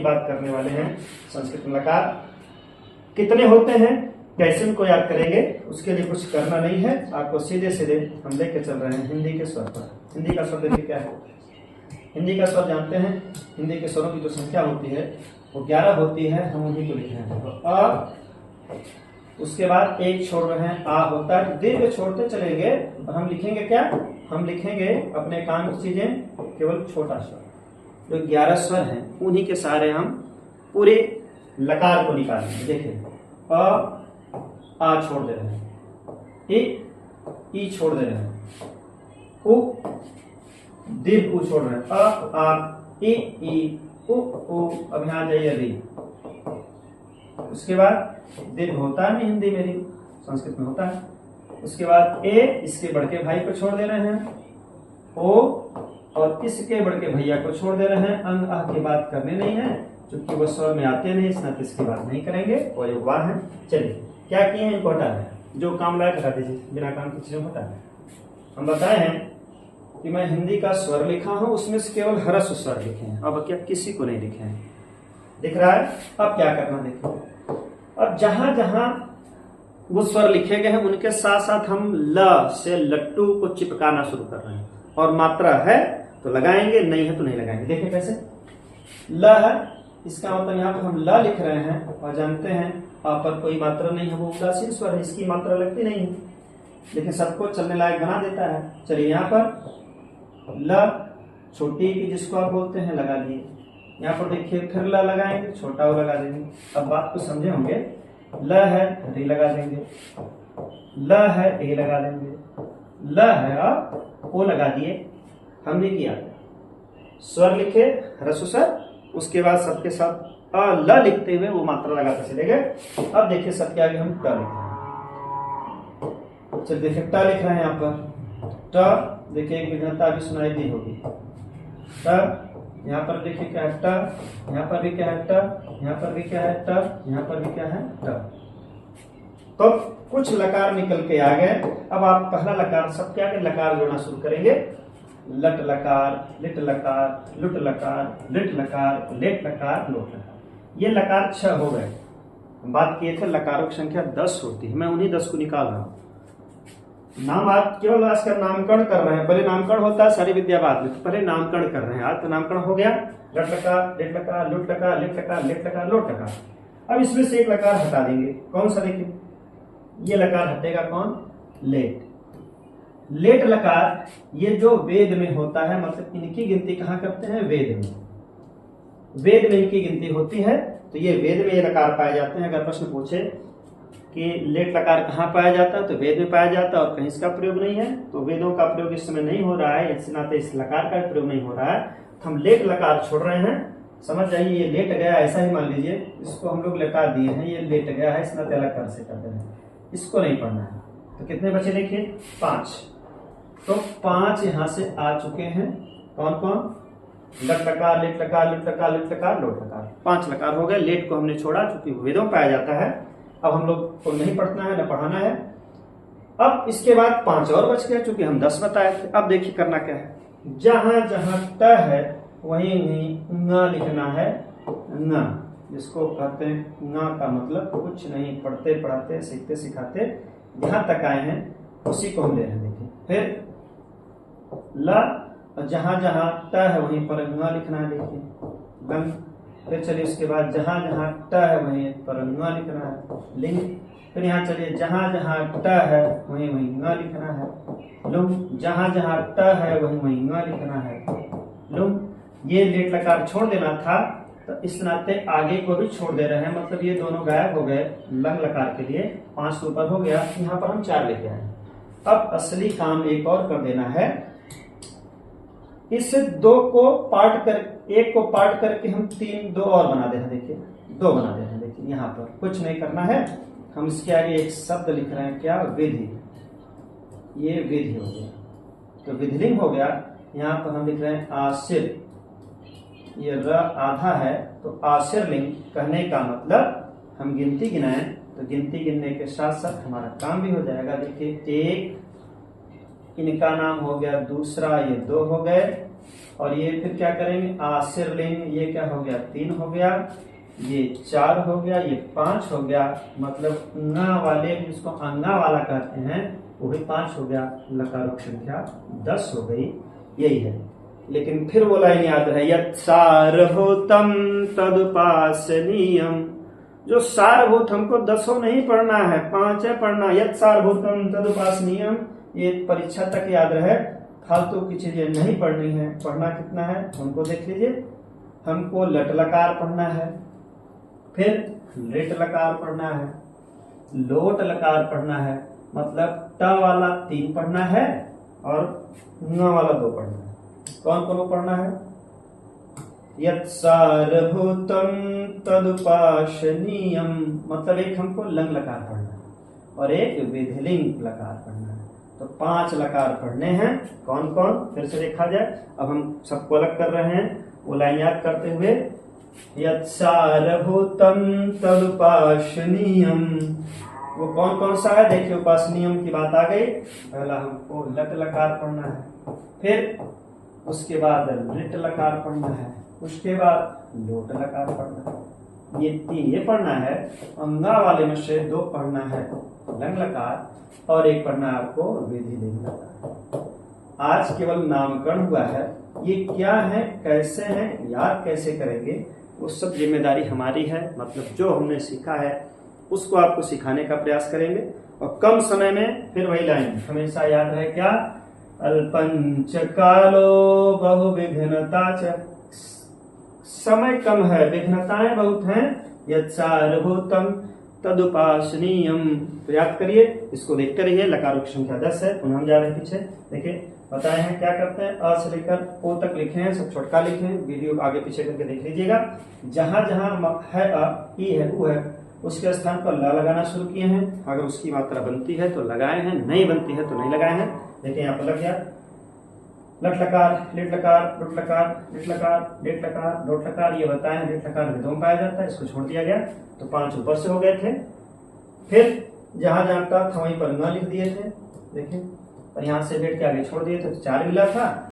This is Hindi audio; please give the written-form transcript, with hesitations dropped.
बात करने वाले हैं। संस्कृत में लकार कितने होते हैं, कैसे उनको याद करेंगे, उसके लिए कुछ करना नहीं है। आपको सीधे सीधे हम लेके चल रहे हैं हिंदी के स्वर पर। हिंदी का स्वर देखिए क्या है। हिंदी का स्वर जानते हैं, हिंदी के स्वरों की जो संख्या होती है वो 11 होती है। हम उन्हीं को लिखे हैं। तो अ, उसके बाद एक छोड़ रहे हैं, आ होता है। दीर्घ छोड़ते चलेंगे और हम लिखेंगे क्या, हम लिखेंगे अपने काम की चीजें केवल छोटा स्वर। जो 11 स्वर हैं उन्हीं के सहारे हम पूरे लकार को निकालेंगे। देखिए आ छोड़ दे रहे हैं, ई छोड़ दे रहे हैं, उ दीर्घ उ छोड़ रहे हैं, आ ई उ अब यहां आ जाइए री। उसके बाद दीर्घ होता है नहीं हिंदी मेरी, संस्कृत में होता है। उसके बाद ए, इसके बड़के भाई को छोड़ दे रहे हैं, ओ और इसके बड़के भैया को छोड़ दे रहे हैं। अंग आह की बात करनी नहीं है क्योंकि वो स्वर में आते नहीं, इसलिए इसकी बात नहीं करेंगे। और ये वाह है। चलिए क्या किए हैं, इनको हटा दें। जो काम लायक हटा दीजिए, बिना काम की चीजों हटा दें। हम बताए हैं कि मैं हिंदी का स्वर लिखा हूं, उसमें से केवल ह्रस्व स्वर लिखे हैं। अब क्या किसी को नहीं लिखे हैं, दिख रहा है। अब क्या करना देखिए, अब जहां जहां वो स्वर लिखे गए हैं उनके साथ साथ हम ल से लट्टू को चिपकाना शुरू कर रहे हैं। और मात्रा है तो लगाएंगे, नहीं है तो नहीं लगाएंगे। देखिए कैसे, ल है, इसका मतलब यहाँ पर हम ल लिख रहे हैं और जानते हैं आ पर कोई मात्रा नहीं है, वो उदासीन स्वर है, इसकी मात्रा लगती नहीं है, लेकिन सबको चलने लायक बना देता है। चलिए यहाँ पर ल छोटी की जिसको आप बोलते हैं लगा दिए। यहाँ पर देखिए फिर ल लगाएंगे, छोटा वो लगा देंगे। अब बात को समझे होंगे। ल है री लगा देंगे, ल है ए लगा देंगे, ल है और ओ लगा दिए। हमने किया स्वर लिखे ह्रस्व स्वर, उसके बाद सबके साथ अ ल लिखते हुए वो मात्रा लगाते चले गए। अब देखिए सबके आगे हम ट लिख रहे हैं। चलिए देखिए ट लिख रहे हैं यहाँ पर ट। देखिए एक भिन्नता अभी सुनाई दी होगी। ट यहाँ पर देखिए क्या है ट, यहाँ पर भी क्या है ट, यहाँ पर भी क्या है ट, यहाँ पर भी क्या है ट। तो कुछ लकार निकल के आ गए। अब आप पहला लकार सब क्या के लकार जोड़ना शुरू करेंगे। लट लकार, लिट लकार, लुट लकार, लिट लकार, लेट लकार, लोट लकार। ये लकार 6 हो गए। बात किए थे लकारों की संख्या 10 होती है, मैं उन्हीं 10 को निकाल रहा हूं। नाम आप केवल आज का नामकरण कर रहे हैं। पहले नामकरण होता है सारी विद्या बाद में, तो पहले नामकरण कर रहे हैं। आज तो नामकरण हो गया। लट लकार, लेट लकार, लुट लकार, लिट लकार, लेट लकार, लोट लकार। अब इसमें से एक लकार हटा देंगे। कौन सा देखिए, ये लकार हटेगा कौन, लेट। लेट लकार ये जो वेद में होता है, मतलब इनकी गिनती कहाँ करते हैं, वेद में। वेद में इनकी गिनती होती है, तो ये वेद में ये लकार पाए जाते हैं। अगर प्रश्न पूछे कि लेट लकार कहाँ पाया जाता है, तो वेद में पाया जाता है और कहीं इसका प्रयोग नहीं है। तो वेदों का प्रयोग इस समय नहीं हो रहा है, इस नाते इस लकार का प्रयोग नहीं हो रहा है, तो हम लेट लकार छोड़ रहे हैं। समझ जाइए, ये लेट गया ऐसा ही मान लीजिए, इसको हम लोग लेटा दिए हैं, ये लेट गया है, इस नाते अलग कर से करते हैं, इसको नहीं पढ़ना है। तो कितने बचे देखिए, 5। तो 5 यहां से आ चुके हैं। कौन कौन, लट लकार, लेट लकार, लिट लकार, लिट लकार, लोट लकार। 5 लकार हो गए। लेट को हमने छोड़ा क्योंकि वेदों में पाया जाता है। अब हम लोग को नहीं पढ़ना है, न पढ़ाना है। अब इसके बाद 5 और बच गया, चूंकि हम 10 बताए थे। अब देखिए करना क्या है, जहां जहां ट है वहीं वहीं न लिखना है। न, जिसको कहते हैं न का मतलब कुछ नहीं, पढ़ते पढ़ाते सीखते सिखाते जहां तक आए हैं उसी को हम ले रहे हैं। देखिए फिर ल, जहां जहां ट है वहीं पर न लिखना है। देखिए लंग। फिर चलिए उसके बाद जहां जहां ट है वहीं पर न लिखना है, लिंग। फिर यहाँ चलिए जहां जहां ट है वहीं वहीं न लिखना है, लुंग। जहां जहां ट है वहीं वहीं न लिखना है, लुंग। ये लेट लकार छोड़ देना था, तो इस नाते आगे को भी छोड़ दे रहे हैं, मतलब ये दोनों गायब हो गए लंग लकार के लिए। 5 के ऊपर हो गया, यहाँ पर हम 4 लेके आए। अब असली काम एक और कर देना है। इस 2 को पार्ट कर, एक को पार्ट करके हम 3 2 और बना दे रहे हैं। देखिए 2 बना दे रहे हैं। देखिए यहाँ पर कुछ नहीं करना है, हम इसके आगे एक शब्द लिख रहे हैं, क्या, विधि। ये विधि हो गया, तो विधिलिंग हो गया। यहाँ पर हम लिख रहे हैं आशिर, ये र आधा है, तो आशिर लिंग। कहने का मतलब हम गिनती गिनाएं, तो गिनती गिनने के साथ साथ हमारा काम भी हो जाएगा। देखिए 1 इनका नाम हो गया, दूसरा ये 2 हो गए, और ये फिर क्या करेंगे, आसिर लेंगे। ये क्या हो गया, 3 हो गया, ये 4 हो गया, ये 5 हो गया, मतलब अंगा वाले जिसको अंगा वाला कहते हैं वो भी 5 हो गया। लकारों की संख्या 10 हो गई। यही है। लेकिन फिर वो लाइन याद है, यत् सारभूतम तदुपासनीयम। जो सारभूत हमको 10 नहीं पढ़ना है, 5 है पढ़ना। यत् सारभूतम तदुपासनीयम, ये परीक्षा तक याद रहे, फालतू की चीजें नहीं पढ़नी है। पढ़ना कितना है हमको देख लीजिए। हमको लट लकार पढ़ना है, फिर लिट लकार पढ़ना है, लोट लकार पढ़ना है, मतलब ट वाला 3 पढ़ना है और न वाला 2 पढ़ना है। कौन कौन पढ़ना है, यत् सारभूतम तदुपासनीयम, मतलब एक हमको लंग लकार पढ़ना है और एक विधिलिंग लकार पढ़ना है। तो 5 लकार पढ़ने हैं। कौन कौन, फिर से देखा जाए। अब हम सबको अलग कर रहे हैं, वो लाइन याद करते हुए, यत् सारभूतम तदुपासनीयम। वो कौन कौन सा है देखिए, उपासनीयम की बात आ गई। पहला हमको लट लकार पढ़ना है, फिर उसके बाद लिट लकार पढ़ना है, उसके बाद लोट लकार पढ़ना है। ये 3 ये पढ़ना है। अंगा वाले में से 2 पढ़ना है लंग लकार और 1 पढ़ना है आपको विधिलिंग लकार। आज केवल नामकरण हुआ है। ये क्या है, कैसे हैं, याद कैसे करेंगे, वो सब जिम्मेदारी हमारी है। मतलब जो हमने सीखा है उसको आपको सिखाने का प्रयास करेंगे और कम समय में फिर वही लाइन हमेशा याद रहे, क्या, अल्पंच कालो बहुविघ्नता च। समय कम है, विघ्नताएं बहुत हैं। यत् सारभूतम तदुपासनीयम, तो याद करिए, इसको देखते रहिए। लकारों की संख्या 10 है। पुनः हम जा रहे हैं पीछे, देखिए बताए हैं क्या करते हैं। अ से लेकर ओ तक लिखे हैं, सब छोटका लिखे हैं। वीडियो आगे पीछे करके देख लीजिएगा। जहां जहां है अ, ई है, उ है, उसके स्थान पर ल लगाना शुरू किए हैं। अगर उसकी मात्रा बनती है तो लगाए हैं, नहीं बनती है तो नहीं लगाए हैं। देखिए यहाँ पर लग गया, लट लकार, लिट लकार, लुट लकार, लिट लकार, लिट लकार, लोट लकार। ये बताए हैं लिट लकार विधों में पाया जाता है, इसको छोड़ दिया गया। तो 5 ऊपर से हो गए थे। फिर जहां जहां था वहीं पर न लिख दिए थे, देखिए, और यहाँ से लेट के आगे छोड़ दिए थे तो 4 मिला था।